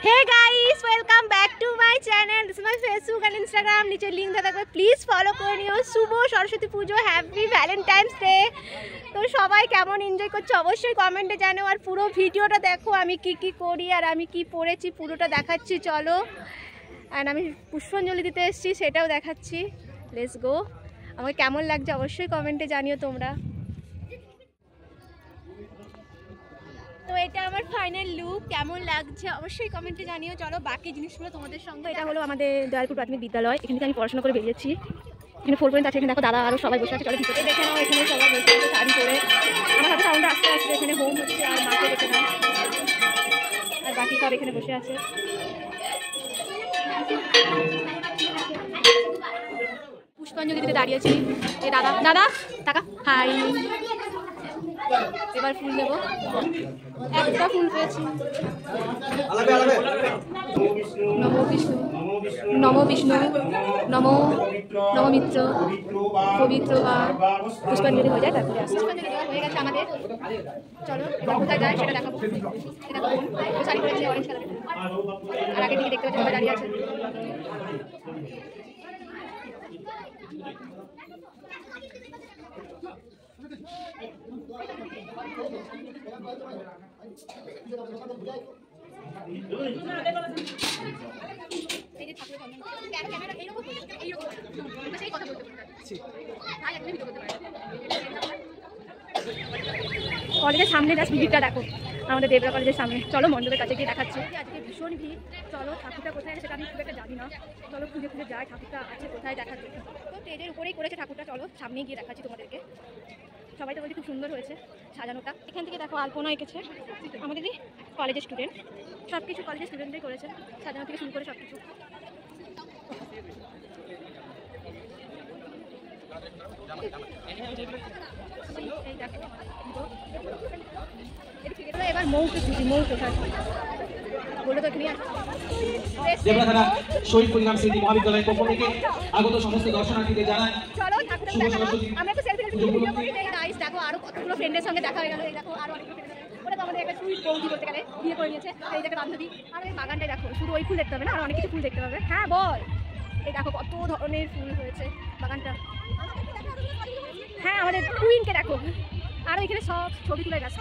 Hey guys, welcome back to my channel. This is my Facebook and Instagram. नीचे link दे থাকবে, please follow করে নিও। শুভ সরস্বতী পুজো, happy Valentine's day. তো সবাই কেমন এনজয় করছো অবশ্যই কমেন্টে জানাও, আর পুরো ভিডিওটা দেখো আমি কি কি করি আর আমি কি পরেছি পুরোটা দেখাচ্ছি। চলো, আর আমি পুষ্পাঞ্জলি দিতে এসেছি সেটাও দেখাচ্ছি। Let's go. আমাকে কেমন লাগছে অবশ্যই কমেন্টে জানিও তোমরা। তো এটা আমার ফাইনাল লুক, কেমন লাগছে অবশ্যই কমেন্টে জানিও। চলো বাকি জিনিসগুলো তোমাদের সঙ্গে। এটা হলো আমাদের দয়ালপুর প্রাথমিক বিদ্যালয়, এখানে আমি পড়াশোনা করে বেরিয়েছি। এখানে 4 পয়েন্ট আছে, এখানে দেখো দাদা আরও সবাই বসে আছে। চলো ভিতরে দেখে নাও, এখানে সবাই বসে আছে শাড়ি পরে। আমার হাতে সাউন্ড আসতে আসতে এখানে হোম হচ্ছে, আর মাকে দেখে নাও, আর বাকি সব এখানে বসে আছে। পুষ্পাঞ্জলি দিতে দাঁড়িয়েছি। এ দাদা দাদা টাকা হাই। এবার ফুল দেবো, একটা ফুল পেয়েছি। নম বিষ্ণু নম বিষ্ণু নম নবমিত্র পবিত্র বা পুষ্পাঞ্জলি হয়ে যায়, তারপরে পুষ্পাঞ্জলি দেওয়া হয়ে গেছে আমাদের। চলো এবার কোথায় যায় সেটা দেখাবো। এটা শাড়ি পরেছে অরেঞ্জ কালারের, আর আগের দিকে দেখতে পাচ্ছি সবাই দাঁড়িয়ে আছে। কলেজের সামনে জাস্ট ভিড়টা দেখো, আমাদের দেবরা কলেজের সামনে। চলো মণ্ডপের কাছে গিয়ে দেখাচ্ছি। আজকে ভীষণ ভিড়। চলো ঠাকুরটা কোথায় আছে সেটা আমি খুব একটা জানি না। চলো খুঁজে খুঁজে যাই ঠাকুরটা আছে কোথায় দেখাচ্ছি। তো স্টেজের উপরেই করেছে ঠাকুরটা, চলো সামনে গিয়ে দেখাচ্ছি তোমাদেরকে। সবাই তো বলছে খুব সুন্দর হয়েছে সাজানোটা। এখান থেকে দেখো আলপনা এঁকেছে আমাদেরই কলেজের স্টুডেন্ট, সব কিছু কলেজের স্টুডেন্টরাই করেছে, সাজানো থেকে শুরু করে সব কিছু। এবার মৌকে খুঁজি, মৌ কোথায় বলে তো এখানে দেবরা থানা শহীদ পরিণাম স্মৃতি মহাবিদ্যালয়ের পক্ষ থেকে আগত সমস্ত দর্শনার্থীদের জানাই চলো ঠাকুরটা দেখালাম। আমরা একটু সেলফি ভিডিও করি। গাইস দেখো আরো কতগুলো ফ্রেন্ডের সঙ্গে দেখা হয়ে গেল। এই দেখো আরো অনেকগুলো ফ্রেন্ড, ওরা তো আমাদের একটা সুইট বৌদি করতে গেলে বিয়ে করে নিয়েছে। এই দেখো বান্ধবী। আর এই বাগানটাই দেখো, শুধু ওই ফুল দেখতে হবে না, আর অনেক কিছু ফুল দেখতে পাবে। হ্যাঁ বল। এই দেখো কত ধরনের ফুল হয়েছে বাগানটা। হ্যাঁ আমাদের কুইনকে দেখো, আর এখানে সব ছবি তুলে গেছে।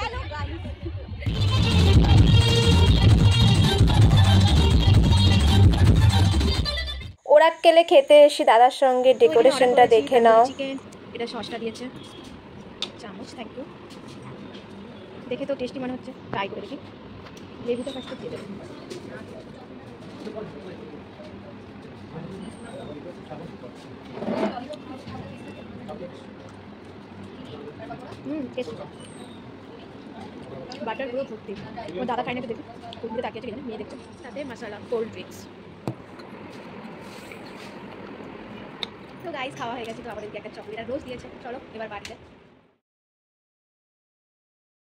ওরাক্কেলে খেতে এসে দাদার সঙ্গে ডেকোরেশনটা দেখে নাও। চিকেন, এটা সসটা দিয়েছে চামচ, থ্যাংক ইউ। দেখে তো টেস্টি মনে হচ্ছে, ট্রাই করে দেখি। গ্রেভিটা ফার্স্টে দিয়ে দেবো। বাটার পুরো ভর্তি। ও দাদা খাই না, দেখি কোন দিকে তাকিয়েছে কিনা, মেয়ে দেখছে। সাথে মশলা কোল্ড ড্রিঙ্কস। তো গাইস খাওয়া হয়ে গেছে, তো আমাদেরকে একটা চকলেট আর রোজ দিয়েছে। চলো এবার বাড়িতে।